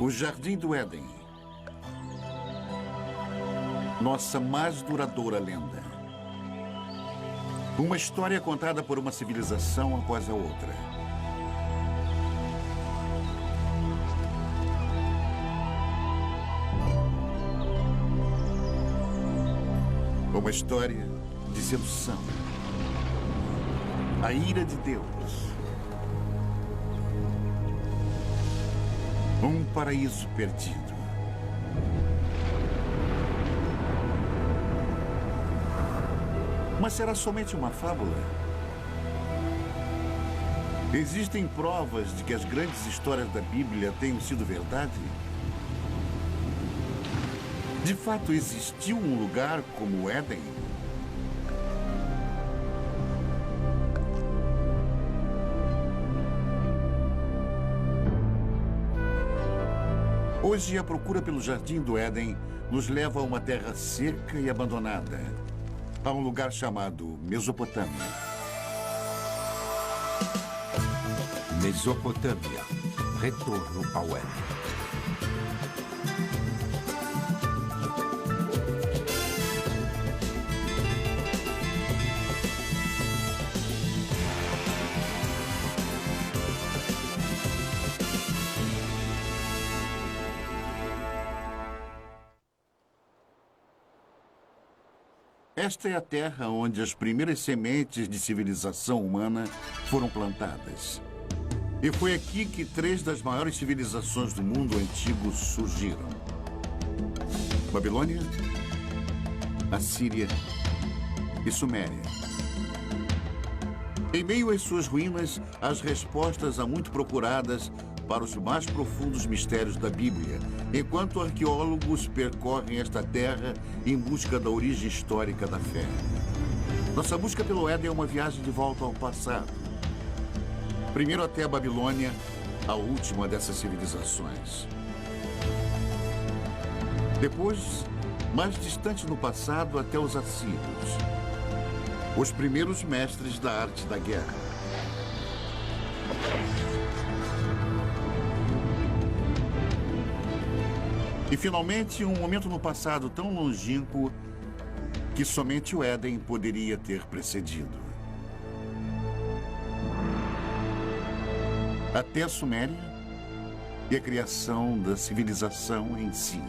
O Jardim do Éden. Nossa mais duradoura lenda. Uma história contada por uma civilização após a outra. Uma história de sedução. A ira de Deus. Um paraíso perdido. Mas será somente uma fábula? Existem provas de que as grandes histórias da Bíblia tenham sido verdade? De fato, existiu um lugar como o Éden? Hoje, a procura pelo Jardim do Éden nos leva a uma terra seca e abandonada, a um lugar chamado Mesopotâmia. Mesopotâmia. Retorno ao Éden. Esta é a terra onde as primeiras sementes de civilização humana foram plantadas. E foi aqui que 3 das maiores civilizações do mundo antigo surgiram: Babilônia, Assíria e Suméria. Em meio às suas ruínas, as respostas há muito procuradas para os mais profundos mistérios da Bíblia, enquanto arqueólogos percorrem esta terra em busca da origem histórica da fé. Nossa busca pelo Éden é uma viagem de volta ao passado. Primeiro até a Babilônia, a última dessas civilizações. Depois, mais distante no passado, até os assírios, os primeiros mestres da arte da guerra. E, finalmente, um momento no passado tão longínquo que somente o Éden poderia ter precedido. Até a Suméria e a criação da civilização em si.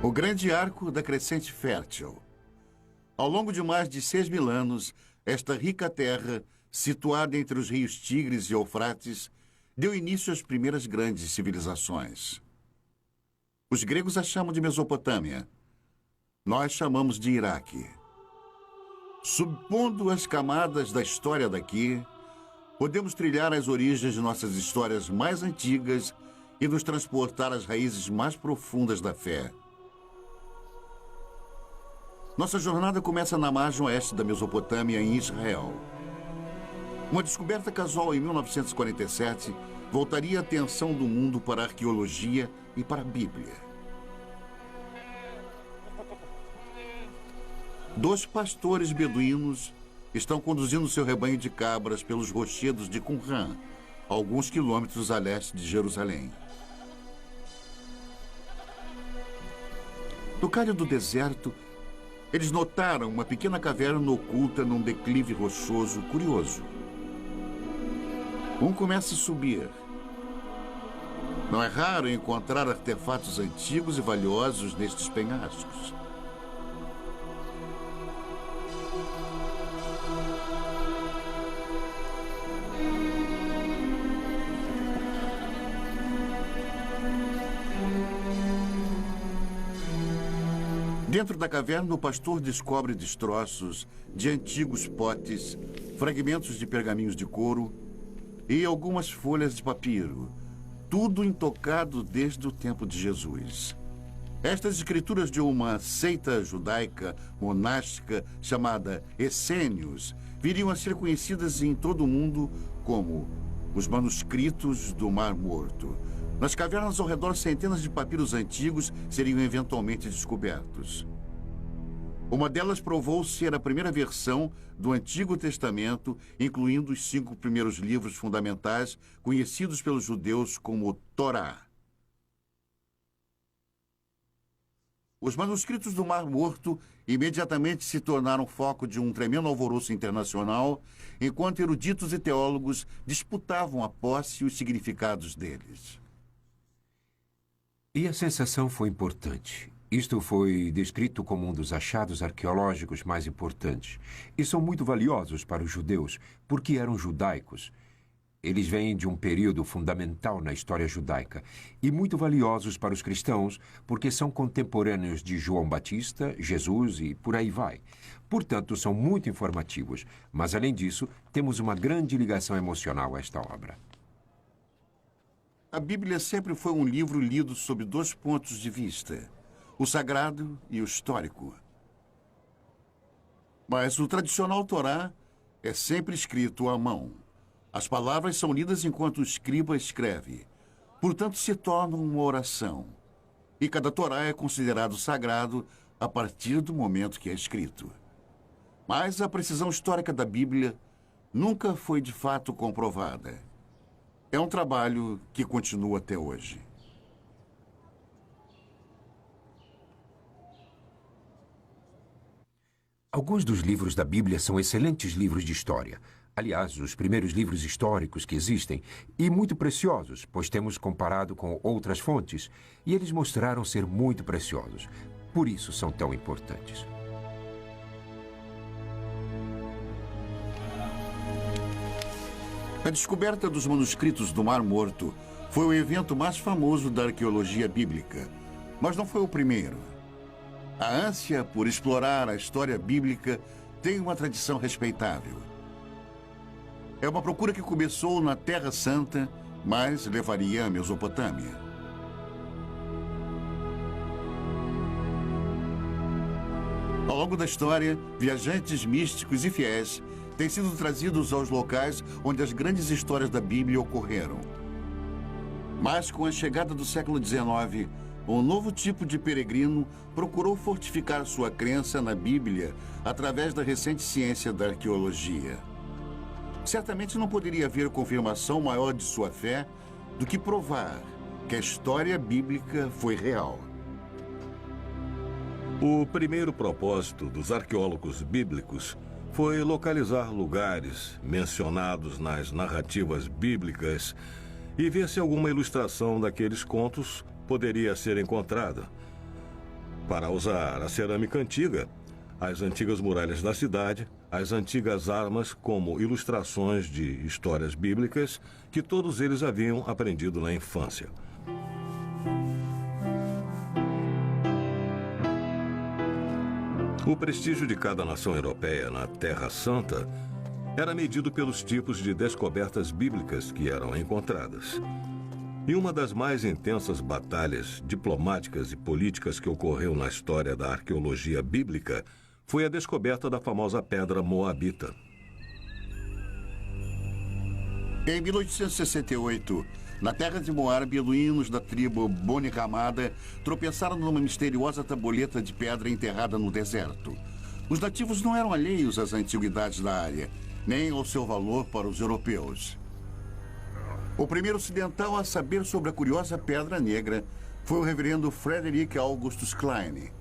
O grande arco da crescente fértil. Ao longo de mais de 6.000 anos, esta rica terra, situada entre os rios Tigres e Eufrates, deu início às primeiras grandes civilizações. Os gregos a chamam de Mesopotâmia. Nós chamamos de Iraque. Subpondo as camadas da história daqui, podemos trilhar as origens de nossas histórias mais antigas e nos transportar às raízes mais profundas da fé. Nossa jornada começa na margem oeste da Mesopotâmia, em Israel. Uma descoberta casual em 1947 voltaria a atenção do mundo para a arqueologia e para a Bíblia. 2 pastores beduínos estão conduzindo seu rebanho de cabras pelos rochedos de Qumran, alguns quilômetros a leste de Jerusalém. No calho do deserto, eles notaram uma pequena caverna oculta num declive rochoso curioso. Um começa a subir. Não é raro encontrar artefatos antigos e valiosos nestes penhascos. Dentro da caverna, o pastor descobre destroços de antigos potes, fragmentos de pergaminhos de couro e algumas folhas de papiro, tudo intocado desde o tempo de Jesus. Estas escrituras de uma seita judaica monástica chamada Essênios viriam a ser conhecidas em todo o mundo como os manuscritos do Mar Morto. Nas cavernas ao redor, centenas de papiros antigos seriam eventualmente descobertos. Uma delas provou ser a primeira versão do Antigo Testamento, incluindo os 5 primeiros livros fundamentais conhecidos pelos judeus como Torá. Os manuscritos do Mar Morto imediatamente se tornaram foco de um tremendo alvoroço internacional, enquanto eruditos e teólogos disputavam a posse e os significados deles. E a sensação foi importante. Isto foi descrito como um dos achados arqueológicos mais importantes. E são muito valiosos para os judeus, porque eram judaicos. Eles vêm de um período fundamental na história judaica. E muito valiosos para os cristãos, porque são contemporâneos de João Batista, Jesus e por aí vai. Portanto, são muito informativos. Mas, além disso, temos uma grande ligação emocional a esta obra. A Bíblia sempre foi um livro lido sob 2 pontos de vista: o sagrado e o histórico. Mas o tradicional Torá é sempre escrito à mão. As palavras são lidas enquanto o escriba escreve. Portanto, se tornam uma oração. E cada Torá é considerado sagrado a partir do momento que é escrito. Mas a precisão histórica da Bíblia nunca foi de fato comprovada. É um trabalho que continua até hoje. Alguns dos livros da Bíblia são excelentes livros de história. Aliás, os primeiros livros históricos que existem, e muito preciosos, pois temos comparado com outras fontes, e eles mostraram ser muito preciosos. Por isso são tão importantes. A descoberta dos manuscritos do Mar Morto foi o evento mais famoso da arqueologia bíblica, mas não foi o primeiro. A ânsia por explorar a história bíblica tem uma tradição respeitável. É uma procura que começou na Terra Santa, mas levaria à Mesopotâmia. Ao longo da história, viajantes místicos e fiéis têm sido trazidos aos locais onde as grandes histórias da Bíblia ocorreram. Mas com a chegada do século XIX, um novo tipo de peregrino procurou fortificar sua crença na Bíblia através da recente ciência da arqueologia. Certamente não poderia haver confirmação maior de sua fé do que provar que a história bíblica foi real. O primeiro propósito dos arqueólogos bíblicos foi localizar lugares mencionados nas narrativas bíblicas e ver se alguma ilustração daqueles contos poderia ser encontrada. Para usar a cerâmica antiga, as antigas muralhas da cidade, as antigas armas como ilustrações de histórias bíblicas que todos eles haviam aprendido na infância. O prestígio de cada nação europeia na Terra Santa era medido pelos tipos de descobertas bíblicas que eram encontradas. E uma das mais intensas batalhas diplomáticas e políticas que ocorreu na história da arqueologia bíblica foi a descoberta da famosa pedra moabita. Em 1868, na terra de Moab, beduínos da tribo Boni Ramada tropeçaram numa misteriosa tabuleta de pedra enterrada no deserto. Os nativos não eram alheios às antiguidades da área, nem ao seu valor para os europeus. O primeiro ocidental a saber sobre a curiosa pedra negra foi o reverendo Frederick Augustus Klein.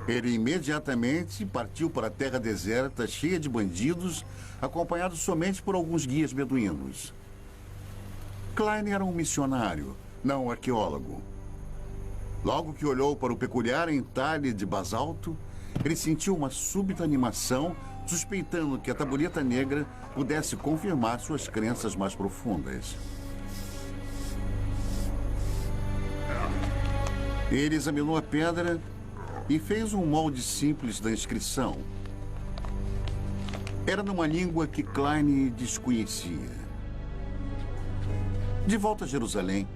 Ele imediatamente partiu para a terra deserta, cheia de bandidos, acompanhado somente por alguns guias beduínos. Klein era um missionário, não um arqueólogo. Logo que olhou para o peculiar entalhe de basalto, ele sentiu uma súbita animação, suspeitando que a tabuleta negra pudesse confirmar suas crenças mais profundas. Ele examinou a pedra e fez um molde simples da inscrição. Era numa língua que Klein desconhecia. De volta a Jerusalém,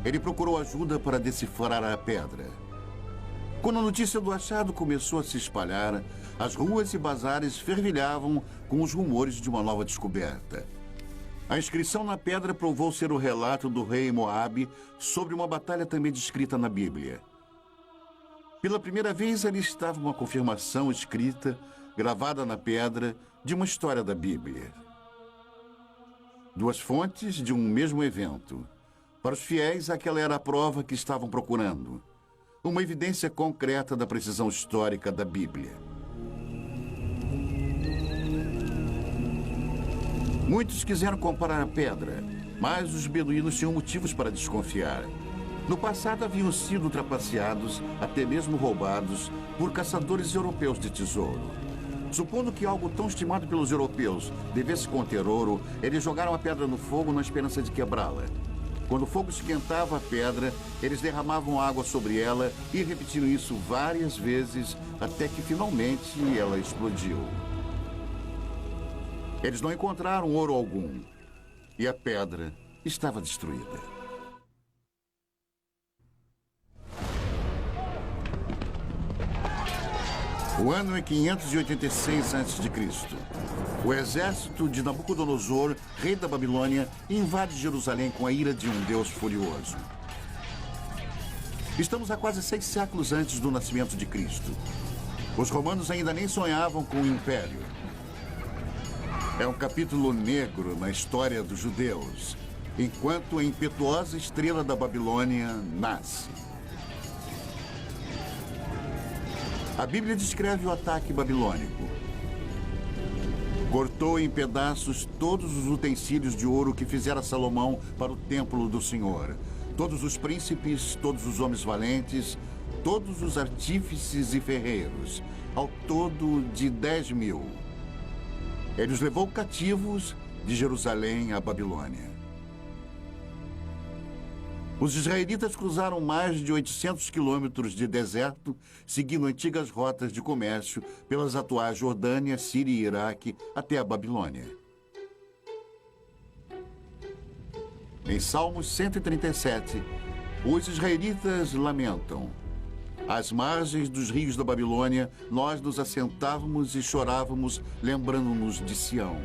ele procurou ajuda para decifrar a pedra. Quando a notícia do achado começou a se espalhar, as ruas e bazares fervilhavam com os rumores de uma nova descoberta. A inscrição na pedra provou ser o relato do rei Moabe sobre uma batalha também descrita na Bíblia. Pela primeira vez, ali estava uma confirmação escrita, gravada na pedra, de uma história da Bíblia. Duas fontes de um mesmo evento. Para os fiéis, aquela era a prova que estavam procurando. Uma evidência concreta da precisão histórica da Bíblia. Muitos quiseram comparar a pedra, mas os beduínos tinham motivos para desconfiar. No passado haviam sido trapaceados, até mesmo roubados, por caçadores europeus de tesouro. Supondo que algo tão estimado pelos europeus devesse conter ouro, eles jogaram a pedra no fogo na esperança de quebrá-la. Quando o fogo esquentava a pedra, eles derramavam água sobre ela e repetiram isso várias vezes, até que finalmente ela explodiu. Eles não encontraram ouro algum, e a pedra estava destruída. O ano é 586 a.C. O exército de Nabucodonosor, rei da Babilônia, invade Jerusalém com a ira de um Deus furioso. Estamos a quase 6 séculos antes do nascimento de Cristo. Os romanos ainda nem sonhavam com o império. É um capítulo negro na história dos judeus, enquanto a impetuosa estrela da Babilônia nasce. A Bíblia descreve o ataque babilônico. Cortou em pedaços todos os utensílios de ouro que fizera Salomão para o templo do Senhor. Todos os príncipes, todos os homens valentes, todos os artífices e ferreiros, ao todo de 10.000. Ele os levou cativos de Jerusalém à Babilônia. Os israelitas cruzaram mais de 800 quilômetros de deserto, seguindo antigas rotas de comércio pelas atuais Jordânia, Síria e Iraque até a Babilônia. Em Salmos 137, os israelitas lamentam: às margens dos rios da Babilônia, nós nos assentávamos e chorávamos, lembrando-nos de Sião.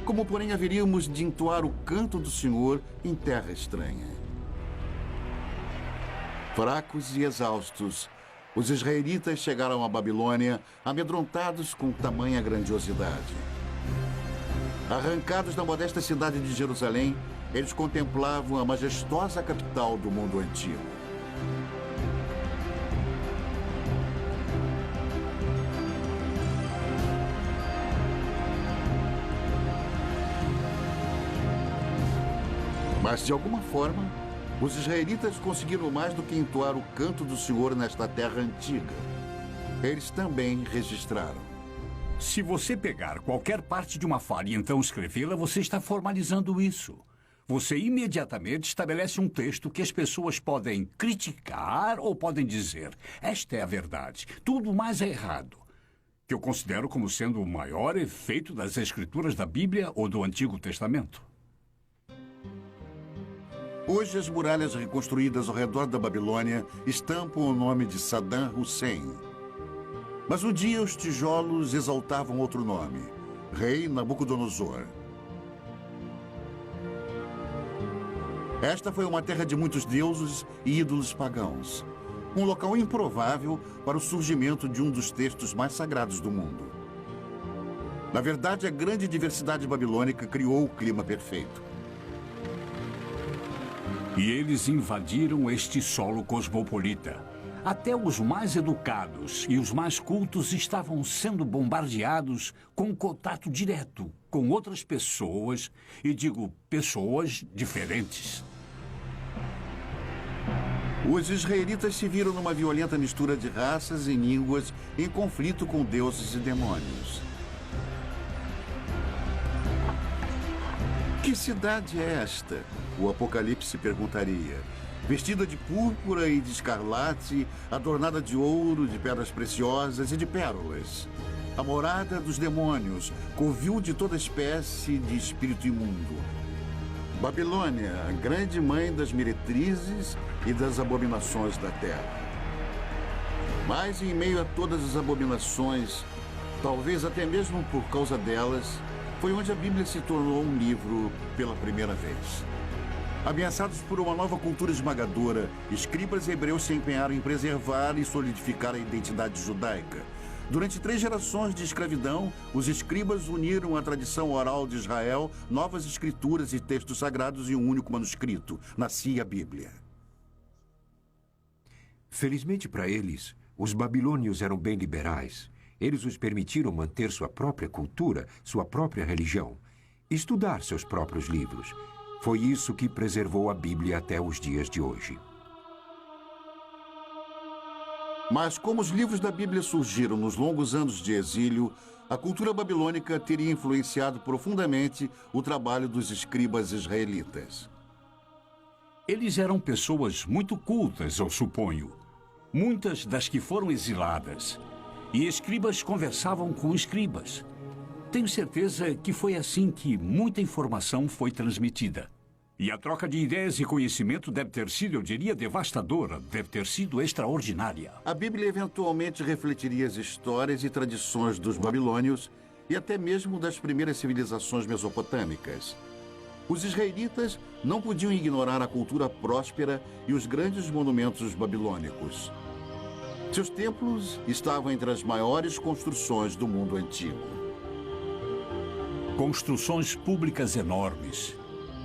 Como, porém, haveríamos de entoar o canto do Senhor em terra estranha? Fracos e exaustos, os israelitas chegaram à Babilônia, amedrontados com tamanha grandiosidade. Arrancados da modesta cidade de Jerusalém, eles contemplavam a majestosa capital do mundo antigo. Mas, de alguma forma, os israelitas conseguiram mais do que entoar o canto do Senhor nesta terra antiga. Eles também registraram. Se você pegar qualquer parte de uma fala e então escrevê-la, você está formalizando isso. Você imediatamente estabelece um texto que as pessoas podem criticar ou podem dizer: esta é a verdade, tudo mais é errado. Que eu considero como sendo o maior efeito das escrituras da Bíblia ou do Antigo Testamento. Hoje, as muralhas reconstruídas ao redor da Babilônia estampam o nome de Saddam Hussein. Mas um dia os tijolos exaltavam outro nome: Rei Nabucodonosor. Esta foi uma terra de muitos deuses e ídolos pagãos. Um local improvável para o surgimento de um dos textos mais sagrados do mundo. Na verdade, a grande diversidade babilônica criou o clima perfeito. E eles invadiram este solo cosmopolita. Até os mais educados e os mais cultos estavam sendo bombardeados com contato direto com outras pessoas, e digo pessoas diferentes. Os israelitas se viram numa violenta mistura de raças e línguas em conflito com deuses e demônios. Que cidade é esta? O Apocalipse perguntaria. Vestida de púrpura e de escarlate, adornada de ouro, de pedras preciosas e de pérolas. A morada dos demônios, covil de toda espécie de espírito imundo. Babilônia, a grande mãe das meretrizes e das abominações da terra. Mas em meio a todas as abominações, talvez até mesmo por causa delas, foi onde a Bíblia se tornou um livro pela primeira vez. Ameaçados por uma nova cultura esmagadora, escribas hebreus se empenharam em preservar e solidificar a identidade judaica. Durante 3 gerações de escravidão, os escribas uniram à tradição oral de Israel novas escrituras e textos sagrados em um único manuscrito. Nascia a Bíblia. Felizmente para eles, os babilônios eram bem liberais. Eles os permitiram manter sua própria cultura, sua própria religião, estudar seus próprios livros. Foi isso que preservou a Bíblia até os dias de hoje. Mas como os livros da Bíblia surgiram nos longos anos de exílio, a cultura babilônica teria influenciado profundamente o trabalho dos escribas israelitas. Eles eram pessoas muito cultas, eu suponho. Muitas das que foram exiladas. E escribas conversavam com escribas. Tenho certeza que foi assim que muita informação foi transmitida. E a troca de ideias e conhecimento deve ter sido, eu diria, devastadora, deve ter sido extraordinária. A Bíblia eventualmente refletiria as histórias e tradições dos babilônios e até mesmo das primeiras civilizações mesopotâmicas. Os israelitas não podiam ignorar a cultura próspera e os grandes monumentos babilônicos. Seus templos estavam entre as maiores construções do mundo antigo. Construções públicas enormes.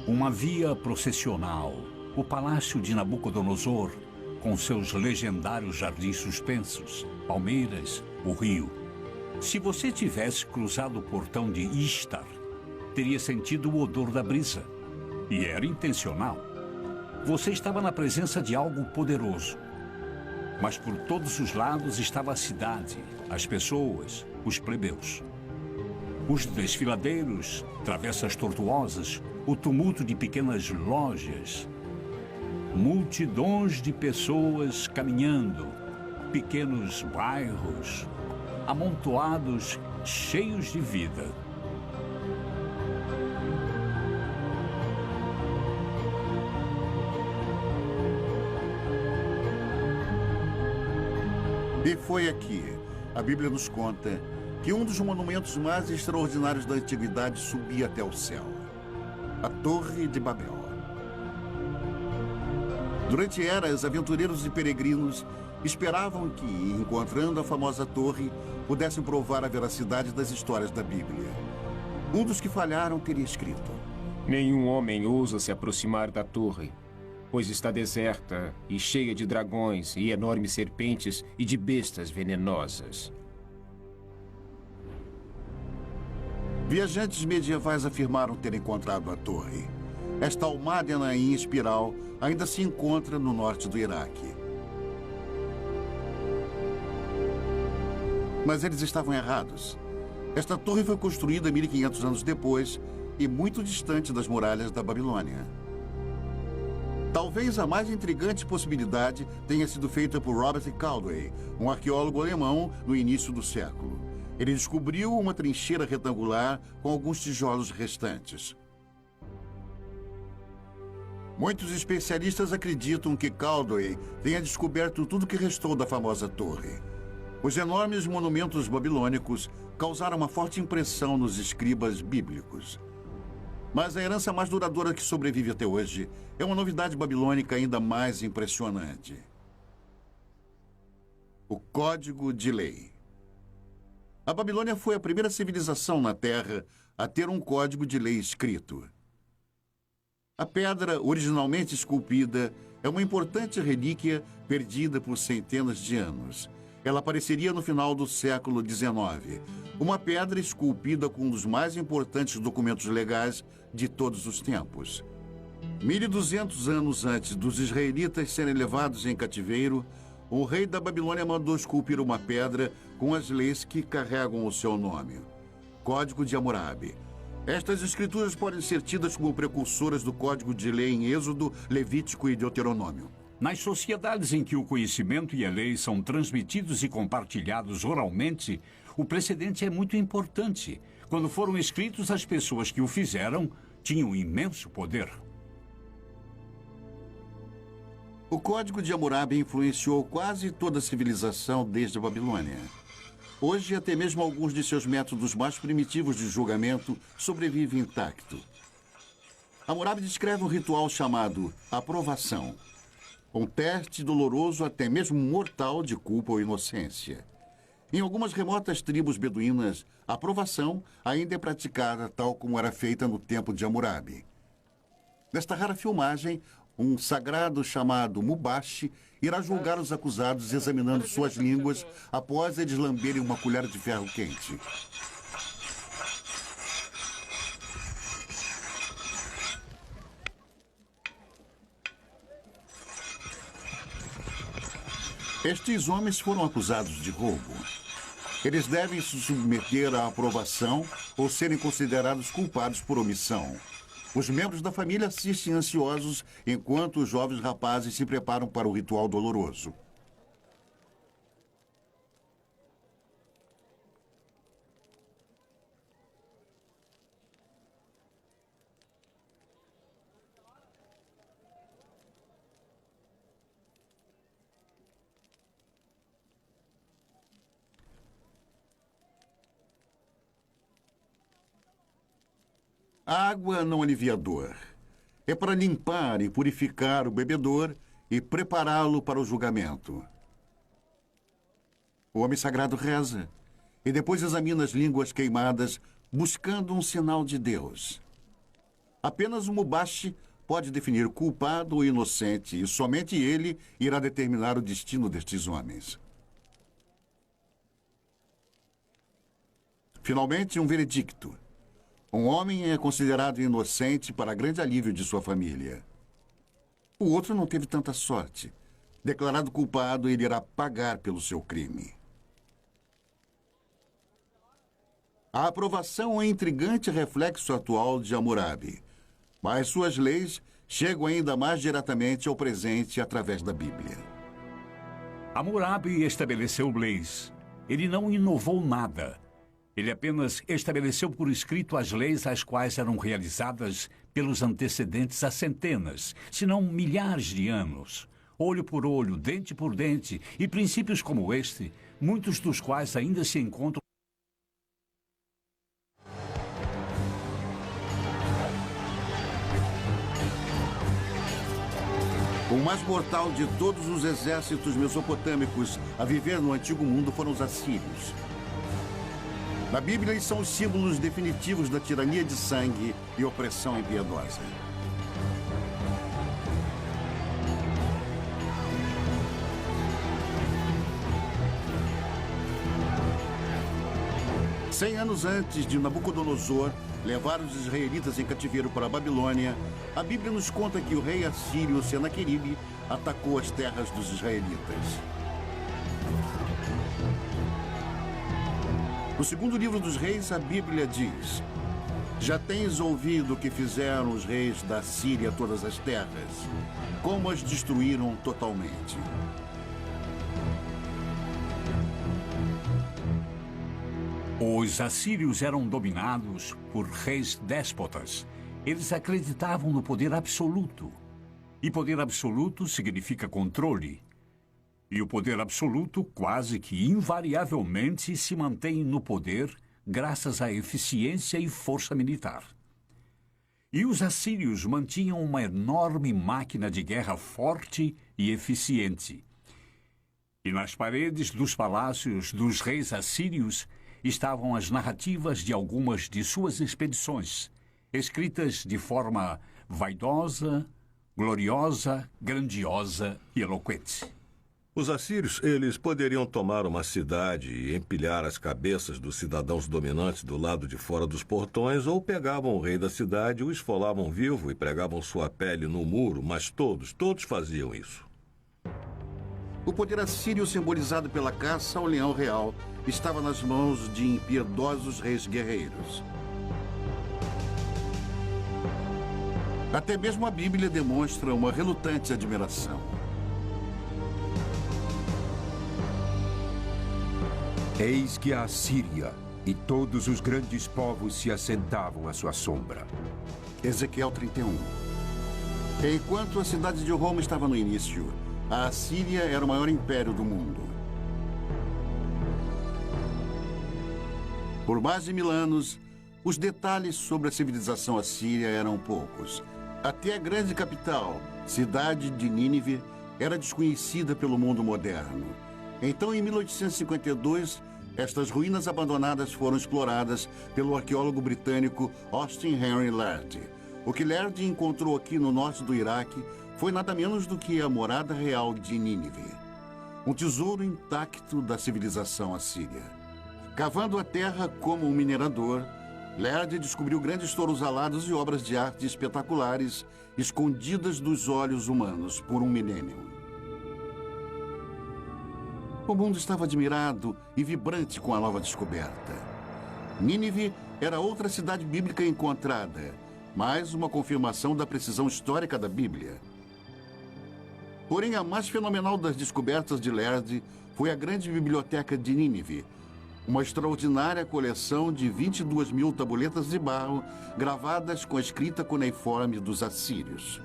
Uma via processional, o palácio de Nabucodonosor, com seus legendários jardins suspensos, palmeiras, o rio. Se você tivesse cruzado o portão de Ishtar, teria sentido o odor da brisa. E era intencional. Você estava na presença de algo poderoso. Mas por todos os lados estava a cidade, as pessoas, os plebeus. Os desfiladeiros, travessas tortuosas, o tumulto de pequenas lojas. Multidões de pessoas caminhando, pequenos bairros, amontoados, cheios de vida. E foi aqui, a Bíblia nos conta, que um dos monumentos mais extraordinários da antiguidade subia até o céu. A Torre de Babel. Durante eras, aventureiros e peregrinos esperavam que, encontrando a famosa torre, pudessem provar a veracidade das histórias da Bíblia. Um dos que falharam teria escrito: nenhum homem ousa se aproximar da torre, pois está deserta e cheia de dragões e enormes serpentes e de bestas venenosas. Viajantes medievais afirmaram ter encontrado a torre. Esta almádena em espiral ainda se encontra no norte do Iraque. Mas eles estavam errados. Esta torre foi construída 1500 anos depois e muito distante das muralhas da Babilônia. Talvez a mais intrigante possibilidade tenha sido feita por Robert Caldwell, um arqueólogo alemão no início do século. Ele descobriu uma trincheira retangular com alguns tijolos restantes. Muitos especialistas acreditam que Caldwell tenha descoberto tudo o que restou da famosa torre. Os enormes monumentos babilônicos causaram uma forte impressão nos escribas bíblicos. Mas a herança mais duradoura que sobrevive até hoje é uma novidade babilônica ainda mais impressionante: o Código de Lei. A Babilônia foi a primeira civilização na Terra a ter um código de lei escrito. A pedra, originalmente esculpida, é uma importante relíquia perdida por centenas de anos. Ela apareceria no final do século XIX. Uma pedra esculpida com um dos mais importantes documentos legais de todos os tempos. 1200 anos antes dos israelitas serem levados em cativeiro, o rei da Babilônia mandou esculpir uma pedra com as leis que carregam o seu nome. Código de Hammurabi. Estas escrituras podem ser tidas como precursoras do Código de Lei em Êxodo, Levítico e Deuteronômio. Nas sociedades em que o conhecimento e a lei são transmitidos e compartilhados oralmente, o precedente é muito importante. Quando foram escritos, as pessoas que o fizeram tinham imenso poder. O Código de Hammurabi influenciou quase toda a civilização desde a Babilônia. Hoje, até mesmo alguns de seus métodos mais primitivos de julgamento sobrevivem intacto. Hammurabi descreve um ritual chamado aprovação, um teste doloroso, até mesmo mortal, de culpa ou inocência. Em algumas remotas tribos beduínas, a aprovação ainda é praticada tal como era feita no tempo de Hammurabi. Nesta rara filmagem, um sagrado chamado Mubashi irá julgar os acusados examinando suas línguas após eles lamberem uma colher de ferro quente. Estes homens foram acusados de roubo. Eles devem se submeter à aprovação ou serem considerados culpados por omissão. Os membros da família assistem ansiosos enquanto os jovens rapazes se preparam para o ritual doloroso. A água não alivia a dor. É para limpar e purificar o bebedor e prepará-lo para o julgamento. O homem sagrado reza e depois examina as línguas queimadas, buscando um sinal de Deus. Apenas o Mubashi pode definir culpado ou inocente e somente ele irá determinar o destino destes homens. Finalmente, um veredicto. Um homem é considerado inocente para grande alívio de sua família. O outro não teve tanta sorte. Declarado culpado, ele irá pagar pelo seu crime. A aprovação é um intrigante reflexo atual de Hammurabi, mas suas leis chegam ainda mais diretamente ao presente através da Bíblia. Hammurabi estabeleceu leis. Ele não inovou nada. Ele apenas estabeleceu por escrito as leis às quais eram realizadas pelos antecedentes há centenas, se não milhares de anos. Olho por olho, dente por dente, e princípios como este, muitos dos quais ainda se encontram. O mais mortal de todos os exércitos mesopotâmicos a viver no Antigo Mundo foram os assírios. Na Bíblia, eles são os símbolos definitivos da tirania de sangue e opressão impiedosa. Cem anos antes de Nabucodonosor levar os israelitas em cativeiro para a Babilônia, a Bíblia nos conta que o rei assírio Senaqueribe atacou as terras dos israelitas. No segundo livro dos reis, a Bíblia diz: já tens ouvido o que fizeram os reis da Síria a todas as terras, como as destruíram totalmente. Os assírios eram dominados por reis déspotas. Eles acreditavam no poder absoluto. E poder absoluto significa controle. E o poder absoluto quase que invariavelmente se mantém no poder graças à eficiência e força militar. E os assírios mantinham uma enorme máquina de guerra forte e eficiente. E nas paredes dos palácios dos reis assírios estavam as narrativas de algumas de suas expedições, escritas de forma vaidosa, gloriosa, grandiosa e eloquente. Os assírios, eles poderiam tomar uma cidade e empilhar as cabeças dos cidadãos dominantes do lado de fora dos portões, ou pegavam o rei da cidade, o esfolavam vivo e pregavam sua pele no muro, mas todos faziam isso. O poder assírio, simbolizado pela caça ao leão real, estava nas mãos de impiedosos reis guerreiros. Até mesmo a Bíblia demonstra uma relutante admiração. Eis que a Assíria e todos os grandes povos se assentavam à sua sombra. Ezequiel 31. Enquanto a cidade de Roma estava no início, a Assíria era o maior império do mundo. Por mais de 1000 anos, os detalhes sobre a civilização assíria eram poucos. Até a grande capital, cidade de Nínive, era desconhecida pelo mundo moderno. Então, em 1852, estas ruínas abandonadas foram exploradas pelo arqueólogo britânico Austin Henry Lerdy. O que Lerdy encontrou aqui no norte do Iraque foi nada menos do que a morada real de Nínive, um tesouro intacto da civilização assíria. Cavando a terra como um minerador, Lerdy descobriu grandes touros alados e obras de arte espetaculares escondidas dos olhos humanos por um milênio. O mundo estava admirado e vibrante com a nova descoberta. Nínive era outra cidade bíblica encontrada, mais uma confirmação da precisão histórica da Bíblia. Porém, a mais fenomenal das descobertas de Lerdy foi a grande biblioteca de Nínive, uma extraordinária coleção de 22 mil tabuletas de barro gravadas com a escrita cuneiforme dos assírios.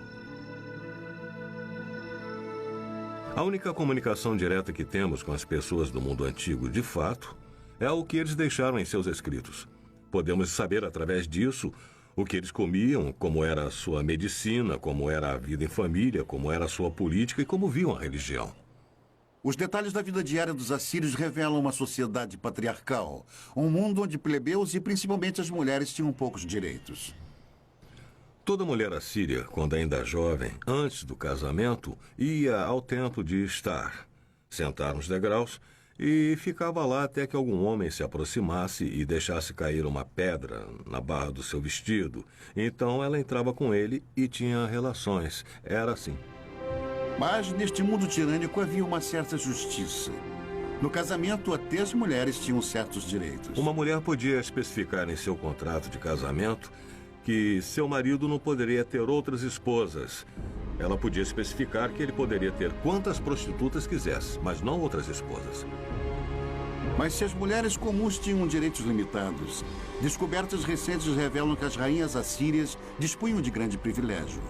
A única comunicação direta que temos com as pessoas do mundo antigo, de fato, é o que eles deixaram em seus escritos. Podemos saber através disso o que eles comiam, como era a sua medicina, como era a vida em família, como era a sua política e como viam a religião. Os detalhes da vida diária dos assírios revelam uma sociedade patriarcal, um mundo onde plebeus e principalmente as mulheres tinham poucos direitos. Toda mulher assíria, quando ainda jovem, antes do casamento, ia ao templo de Estar, sentar nos degraus e ficava lá até que algum homem se aproximasse e deixasse cair uma pedra na barra do seu vestido. Então ela entrava com ele e tinha relações. Era assim. Mas neste mundo tirânico havia uma certa justiça. No casamento, até as mulheres tinham certos direitos. Uma mulher podia especificar em seu contrato de casamento que seu marido não poderia ter outras esposas. Ela podia especificar que ele poderia ter quantas prostitutas quisesse, mas não outras esposas. Mas se as mulheres comuns tinham direitos limitados, descobertas recentes revelam que as rainhas assírias dispunham de grande privilégio.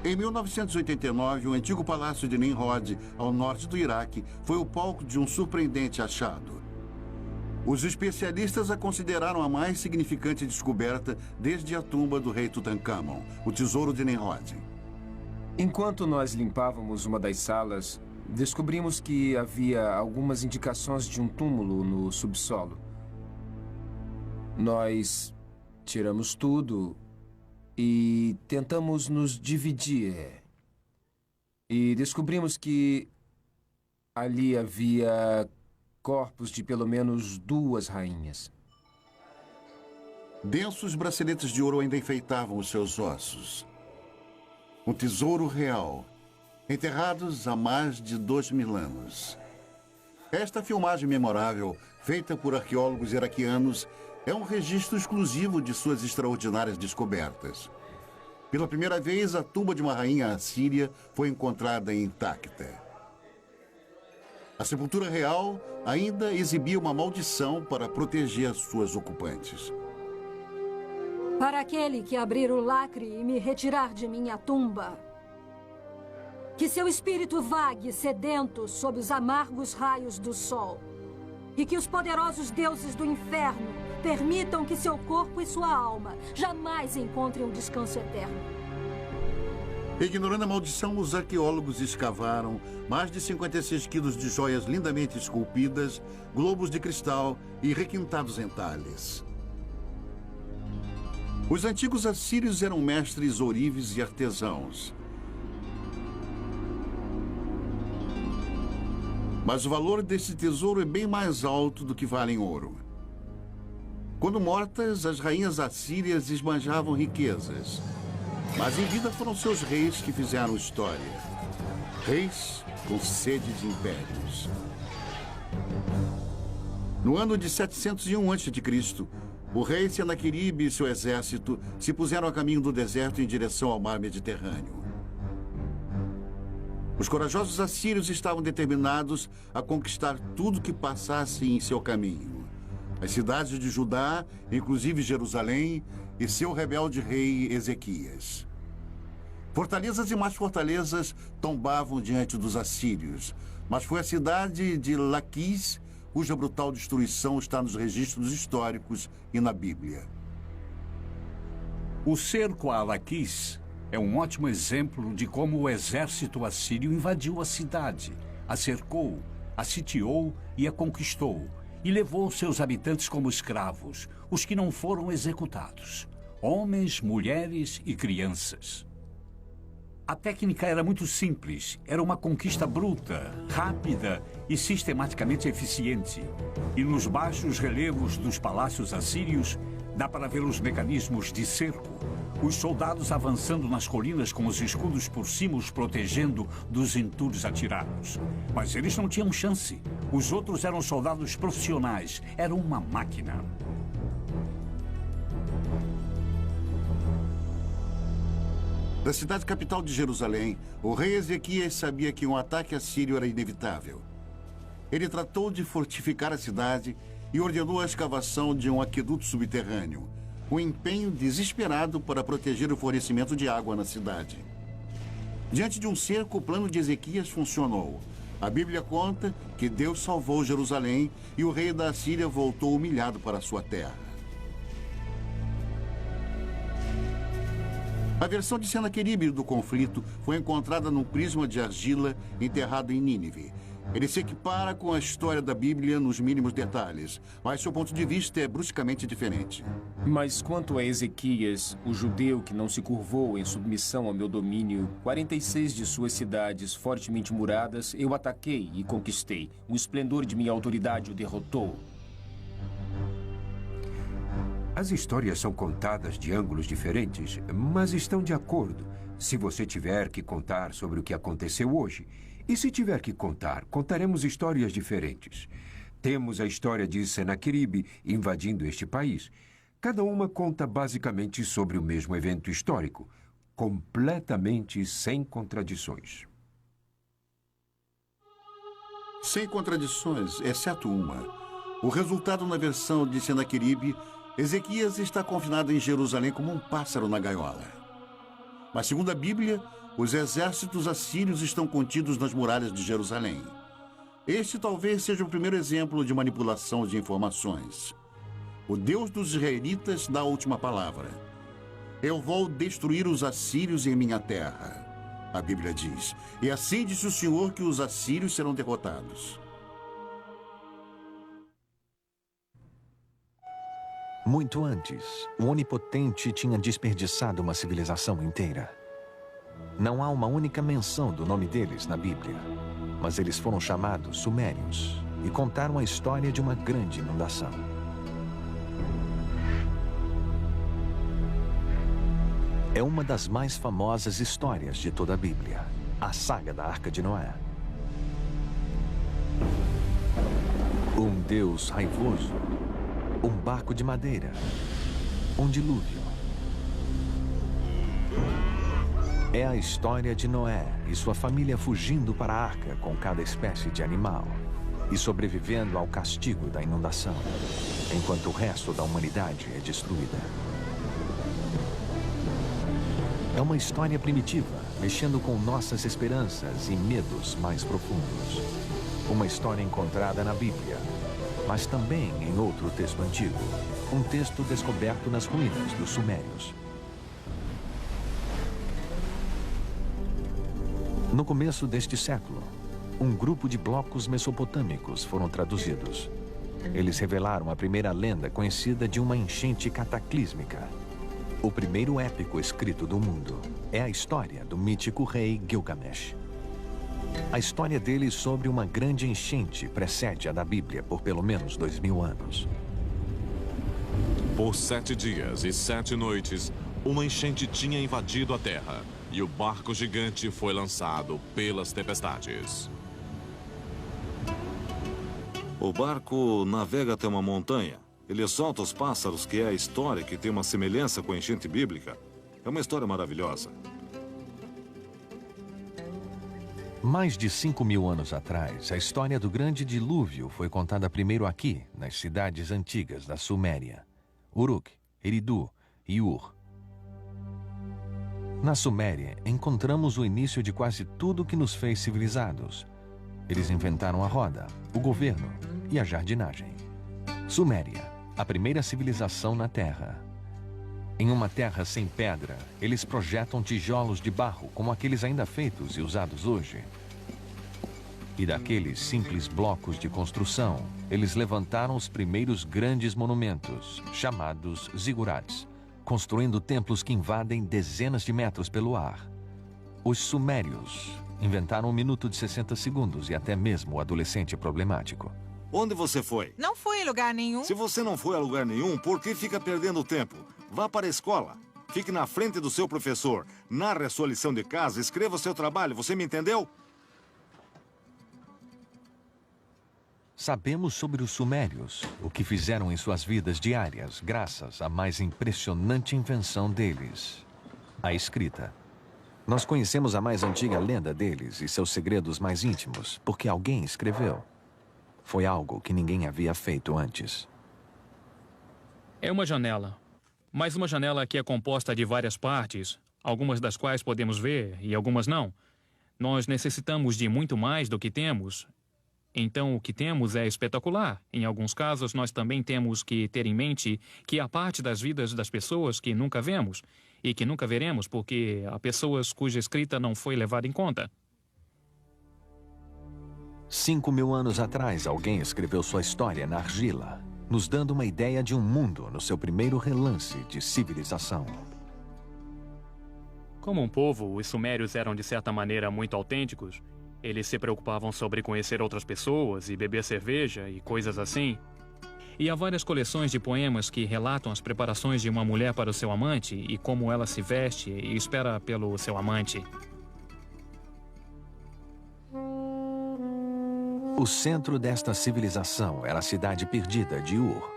Em 1989, o antigo palácio de Nimrod, ao norte do Iraque, foi o palco de um surpreendente achado. Os especialistas a consideraram a mais significante descoberta desde a tumba do rei Tutankhamon, o tesouro de Nimrod. Enquanto nós limpávamos uma das salas, descobrimos que havia algumas indicações de um túmulo no subsolo. Nós tiramos tudo e tentamos nos dividir. E descobrimos que ali havia corpos de pelo menos 2 rainhas. Densos braceletes de ouro ainda enfeitavam os seus ossos. Um tesouro real, enterrados há mais de 2000 anos. Esta filmagem memorável, feita por arqueólogos iraquianos, é um registro exclusivo de suas extraordinárias descobertas. Pela primeira vez, a tumba de uma rainha assíria foi encontrada intacta. A sepultura real ainda exibia uma maldição para proteger suas ocupantes. Para aquele que abrir o lacre e me retirar de minha tumba, que seu espírito vague sedento sob os amargos raios do sol, e que os poderosos deuses do inferno permitam que seu corpo e sua alma jamais encontrem um descanso eterno. Ignorando a maldição, os arqueólogos escavaram mais de 56 quilos de joias lindamente esculpidas, globos de cristal e requintados entalhes. Os antigos assírios eram mestres ourives e artesãos. Mas o valor desse tesouro é bem mais alto do que vale em ouro. Quando mortas, as rainhas assírias esbanjavam riquezas. Mas em vida foram seus reis que fizeram história. Reis com sede de impérios. No ano de 701 a.C., o rei Senaqueribe e seu exército se puseram a caminho do deserto em direção ao mar Mediterrâneo. Os corajosos assírios estavam determinados a conquistar tudo que passasse em seu caminho. As cidades de Judá, inclusive Jerusalém, e seu rebelde rei Ezequias. Fortalezas e mais fortalezas tombavam diante dos assírios, mas foi a cidade de Laquis cuja brutal destruição está nos registros históricos e na Bíblia. O cerco a Laquis É um ótimo exemplo de como o exército assírio invadiu a cidade, a cercou, a sitiou e a conquistou, e levou seus habitantes como escravos, os que não foram executados, homens, mulheres e crianças. A técnica era muito simples, era uma conquista bruta, rápida e sistematicamente eficiente. E nos baixos relevos dos palácios assírios, dá para ver os mecanismos de cerco, os soldados avançando nas colinas com os escudos por cima os protegendo dos entulhos atirados. Mas eles não tinham chance. Os outros eram soldados profissionais, eram uma máquina. Da cidade capital de Jerusalém, o rei Ezequias sabia que um ataque assírio era inevitável. Ele tratou de fortificar a cidade e ordenou a escavação de um aqueduto subterrâneo, um empenho desesperado para proteger o fornecimento de água na cidade. Diante de um cerco, o plano de Ezequias funcionou. A Bíblia conta que Deus salvou Jerusalém e o rei da Assíria voltou humilhado para sua terra. A versão de Senaqueribe do conflito foi encontrada num prisma de argila enterrado em Nínive. Ele se equipara com a história da Bíblia nos mínimos detalhes, mas seu ponto de vista é bruscamente diferente. Mas quanto a Ezequias, o judeu que não se curvou em submissão ao meu domínio, 46 de suas cidades fortemente muradas, eu ataquei e conquistei. O esplendor de minha autoridade o derrotou. As histórias são contadas de ângulos diferentes, mas estão de acordo. Se você tiver que contar sobre o que aconteceu hoje, e se tiver que contar, contaremos histórias diferentes. Temos a história de Senaqueribe invadindo este país. Cada uma conta basicamente sobre o mesmo evento histórico, completamente sem contradições. Sem contradições, exceto uma. O resultado na versão de Senaqueribe, Ezequias está confinado em Jerusalém como um pássaro na gaiola. Mas, segundo a Bíblia, os exércitos assírios estão contidos nas muralhas de Jerusalém. Este talvez seja o primeiro exemplo de manipulação de informações. O Deus dos israelitas dá a última palavra. Eu vou destruir os assírios em minha terra, a Bíblia diz. E assim disse o Senhor que os assírios serão derrotados. Muito antes, o Onipotente tinha desperdiçado uma civilização inteira. Não há uma única menção do nome deles na Bíblia, mas eles foram chamados Sumérios e contaram a história de uma grande inundação. É uma das mais famosas histórias de toda a Bíblia, a saga da Arca de Noé. Um Deus raivoso, um barco de madeira, um dilúvio. É a história de Noé e sua família fugindo para a arca com cada espécie de animal e sobrevivendo ao castigo da inundação, enquanto o resto da humanidade é destruída. É uma história primitiva, mexendo com nossas esperanças e medos mais profundos. Uma história encontrada na Bíblia, mas também em outro texto antigo, um texto descoberto nas ruínas dos Sumérios. No começo deste século, um grupo de blocos mesopotâmicos foram traduzidos. Eles revelaram a primeira lenda conhecida de uma enchente cataclísmica. O primeiro épico escrito do mundo é a história do mítico rei Gilgamesh. A história dele sobre uma grande enchente precede a da Bíblia por pelo menos 2000 anos. Por 7 dias e 7 noites, uma enchente tinha invadido a terra e o barco gigante foi lançado pelas tempestades. O barco navega até uma montanha. Ele solta os pássaros, que é a história que tem uma semelhança com a enchente bíblica. É uma história maravilhosa. Mais de 5.000 anos atrás, a história do grande dilúvio foi contada primeiro aqui, nas cidades antigas da Suméria, Uruk, Eridu e Ur. Na Suméria, encontramos o início de quase tudo que nos fez civilizados. Eles inventaram a roda, o governo e a jardinagem. Suméria, a primeira civilização na Terra. Em uma terra sem pedra, eles projetam tijolos de barro, como aqueles ainda feitos e usados hoje. E daqueles simples blocos de construção, eles levantaram os primeiros grandes monumentos, chamados zigurats, construindo templos que invadem dezenas de metros pelo ar. Os sumérios inventaram 1 minuto de 60 segundos e até mesmo o adolescente problemático. Onde você foi? Não fui em lugar nenhum. Se você não foi a lugar nenhum, por que fica perdendo tempo? Vá para a escola. Fique na frente do seu professor. Narre a sua lição de casa, escreva o seu trabalho. Você me entendeu? Sabemos sobre os sumérios, o que fizeram em suas vidas diárias, graças à mais impressionante invenção deles, a escrita. Nós conhecemos a mais antiga lenda deles e seus segredos mais íntimos, porque alguém escreveu. Foi algo que ninguém havia feito antes. É uma janela, mas uma janela que é composta de várias partes, algumas das quais podemos ver e algumas não. Nós necessitamos de muito mais do que temos. Então, o que temos é espetacular. Em alguns casos, nós também temos que ter em mente que há parte das vidas das pessoas que nunca vemos e que nunca veremos porque há pessoas cuja escrita não foi levada em conta. 5.000 anos atrás, alguém escreveu sua história na argila, nos dando uma ideia de um mundo no seu primeiro relance de civilização. Como um povo, os sumérios eram de certa maneira muito autênticos. Eles se preocupavam sobre conhecer outras pessoas e beber cerveja e coisas assim. E há várias coleções de poemas que relatam as preparações de uma mulher para o seu amante e como ela se veste e espera pelo seu amante. O centro desta civilização era a cidade perdida de Ur,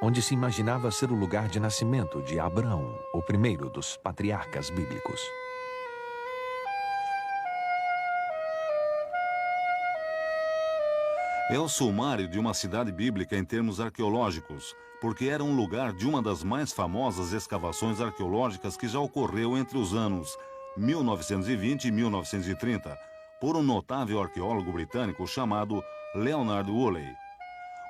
onde se imaginava ser o lugar de nascimento de Abraão, o primeiro dos patriarcas bíblicos. É o sumário de uma cidade bíblica em termos arqueológicos, porque era um lugar de uma das mais famosas escavações arqueológicas que já ocorreu entre os anos 1920 e 1930, por um notável arqueólogo britânico chamado Leonard Woolley.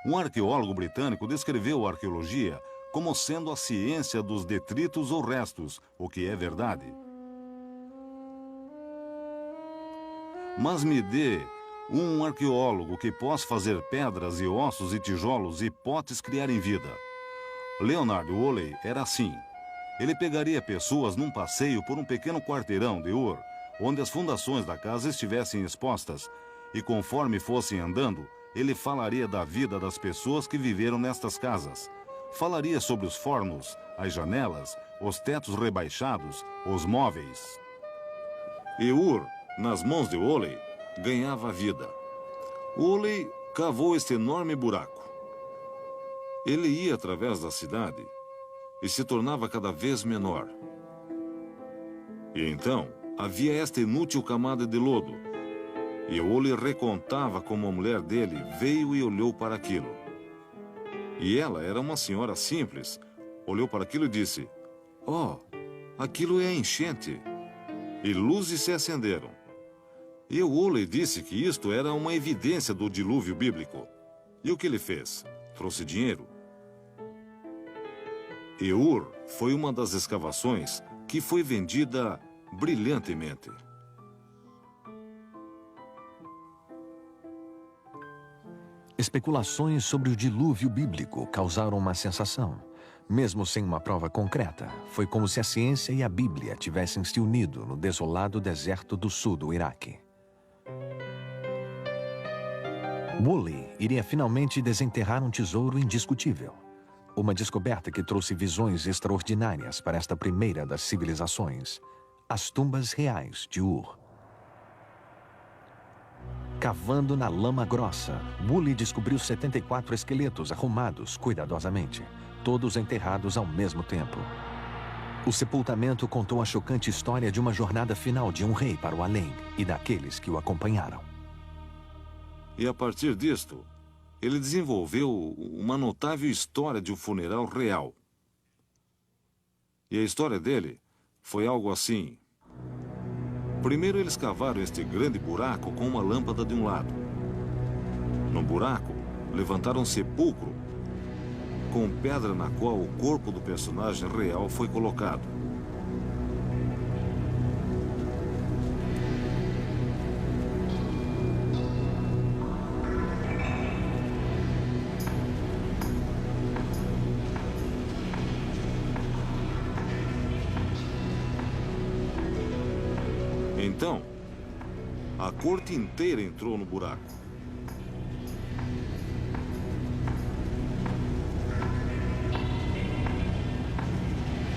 Um arqueólogo britânico descreveu a arqueologia como sendo a ciência dos detritos ou restos, o que é verdade. Mas me dê um arqueólogo que possa fazer pedras e ossos e tijolos e potes criarem vida. Leonard Woolley era assim. Ele pegaria pessoas num passeio por um pequeno quarteirão de Ur, onde as fundações da casa estivessem expostas, e conforme fossem andando, ele falaria da vida das pessoas que viveram nestas casas. Falaria sobre os fornos, as janelas, os tetos rebaixados, os móveis. E Ur, nas mãos de Woolley, ganhava vida. Woolley cavou este enorme buraco. Ele ia através da cidade e se tornava cada vez menor. E então havia esta inútil camada de lodo. E Woolley recontava como a mulher dele veio e olhou para aquilo. E ela era uma senhora simples. Olhou para aquilo e disse: "Oh, aquilo é a enchente." E luzes se acenderam. E Woolley disse que isto era uma evidência do dilúvio bíblico. E o que ele fez? Trouxe dinheiro. E Ur foi uma das escavações que foi vendida brilhantemente. Especulações sobre o dilúvio bíblico causaram uma sensação. Mesmo sem uma prova concreta, foi como se a ciência e a Bíblia tivessem se unido no desolado deserto do sul do Iraque. Woolley iria finalmente desenterrar um tesouro indiscutível. Uma descoberta que trouxe visões extraordinárias para esta primeira das civilizações. As tumbas reais de Ur. Cavando na lama grossa, Woolley descobriu 74 esqueletos arrumados cuidadosamente, todos enterrados ao mesmo tempo. O sepultamento contou a chocante história de uma jornada final de um rei para o além e daqueles que o acompanharam. E a partir disto, ele desenvolveu uma notável história de um funeral real. E a história dele foi algo assim. Primeiro eles cavaram este grande buraco com uma lâmpada de um lado. No buraco, levantaram um sepulcro com pedra na qual o corpo do personagem real foi colocado. Então, a corte inteira entrou no buraco.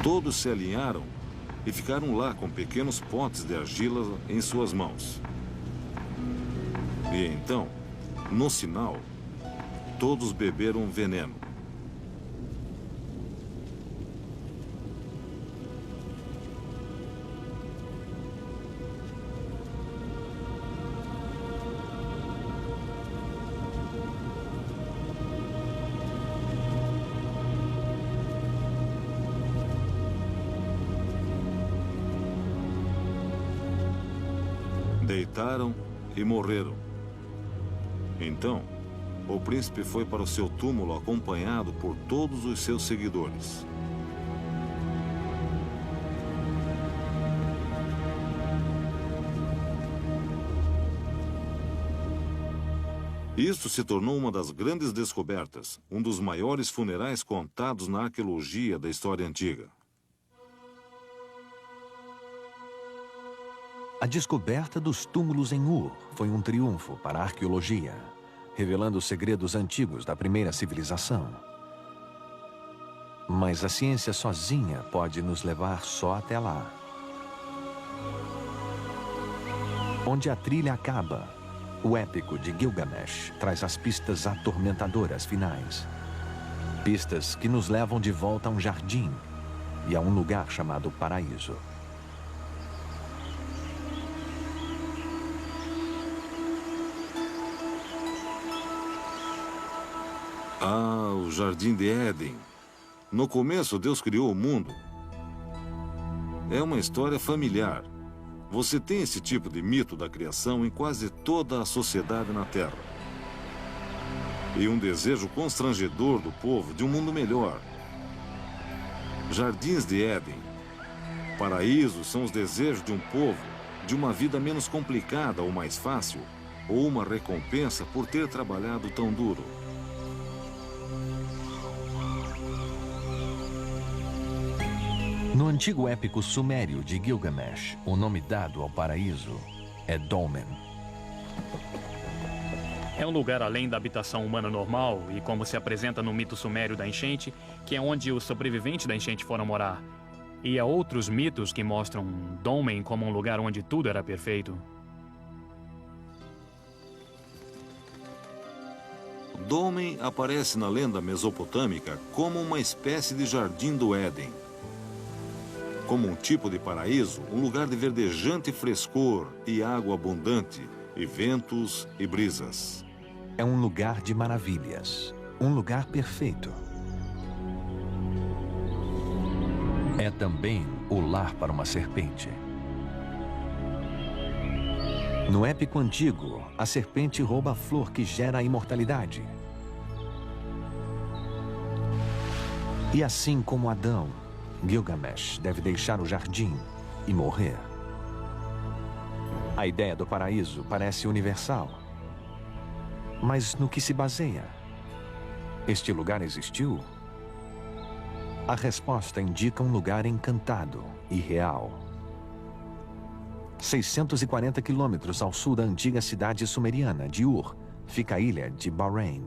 Todos se alinharam e ficaram lá com pequenos potes de argila em suas mãos. E então, no sinal, todos beberam veneno. Deitaram e morreram. Então, o príncipe foi para o seu túmulo acompanhado por todos os seus seguidores. Isso se tornou uma das grandes descobertas, um dos maiores funerais contados na arqueologia da história antiga. A descoberta dos túmulos em Ur foi um triunfo para a arqueologia, revelando os segredos antigos da primeira civilização. Mas a ciência sozinha pode nos levar só até lá. Onde a trilha acaba, o épico de Gilgamesh traz as pistas atormentadoras finais. Pistas que nos levam de volta a um jardim e a um lugar chamado paraíso. Ah, o Jardim de Éden. No começo, Deus criou o mundo. É uma história familiar. Você tem esse tipo de mito da criação em quase toda a sociedade na Terra. E um desejo constrangedor do povo de um mundo melhor. Jardins de Éden. Paraísos são os desejos de um povo de uma vida menos complicada ou mais fácil, ou uma recompensa por ter trabalhado tão duro. No antigo épico sumério de Gilgamesh, o nome dado ao paraíso é Dolmen. É um lugar além da habitação humana normal e como se apresenta no mito sumério da enchente, que é onde os sobreviventes da enchente foram morar. E há outros mitos que mostram Dolmen como um lugar onde tudo era perfeito. Dolmen aparece na lenda mesopotâmica como uma espécie de jardim do Éden. Como um tipo de paraíso, um lugar de verdejante frescor e água abundante, e ventos e brisas. É um lugar de maravilhas, um lugar perfeito. É também o lar para uma serpente. No épico antigo, a serpente rouba a flor que gera a imortalidade. E assim como Adão, Gilgamesh deve deixar o jardim e morrer. A ideia do paraíso parece universal. Mas no que se baseia? Este lugar existiu? A resposta indica um lugar encantado e real. 640 quilômetros ao sul da antiga cidade sumeriana de Ur, fica a ilha de Bahrein.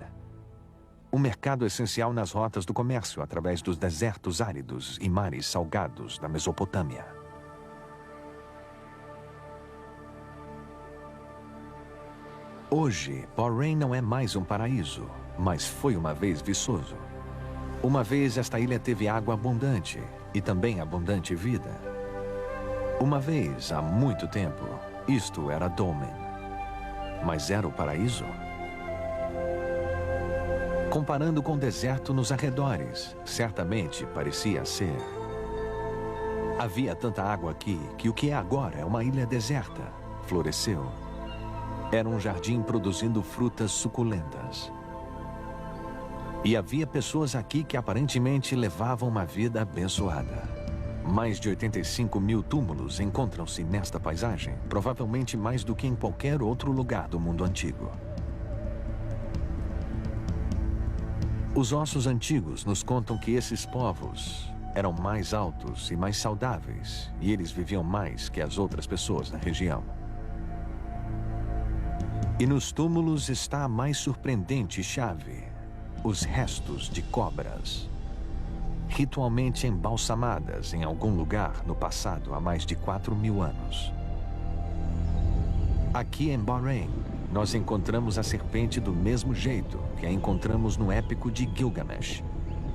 Um mercado essencial nas rotas do comércio através dos desertos áridos e mares salgados da Mesopotâmia. Hoje, Bahrein não é mais um paraíso, mas foi uma vez viçoso. Uma vez esta ilha teve água abundante e também abundante vida. Uma vez, há muito tempo, isto era Dolmen. Mas era o paraíso? Comparando com o deserto nos arredores, certamente parecia ser. Havia tanta água aqui que o que é agora é uma ilha deserta. Floresceu. Era um jardim produzindo frutas suculentas. E havia pessoas aqui que aparentemente levavam uma vida abençoada. Mais de 85 mil túmulos encontram-se nesta paisagem, provavelmente mais do que em qualquer outro lugar do mundo antigo. Os ossos antigos nos contam que esses povos eram mais altos e mais saudáveis, e eles viviam mais que as outras pessoas da região. E nos túmulos está a mais surpreendente chave: os restos de cobras, ritualmente embalsamadas em algum lugar no passado há mais de 4.000 anos. Aqui em Bahrein, nós encontramos a serpente do mesmo jeito que a encontramos no épico de Gilgamesh,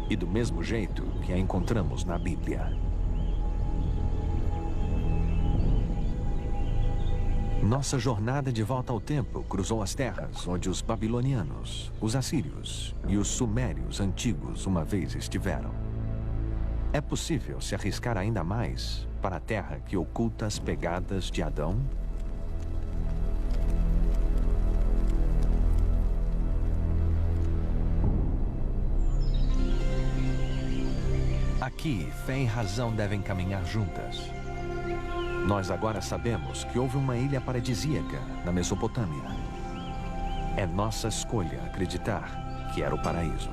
e do mesmo jeito que a encontramos na Bíblia. Nossa jornada de volta ao tempo cruzou as terras onde os babilonianos, os assírios e os sumérios antigos uma vez estiveram. É possível se arriscar ainda mais para a terra que oculta as pegadas de Adão? Aqui, fé e razão devem caminhar juntas. Nós agora sabemos que houve uma ilha paradisíaca na Mesopotâmia. É nossa escolha acreditar que era o paraíso.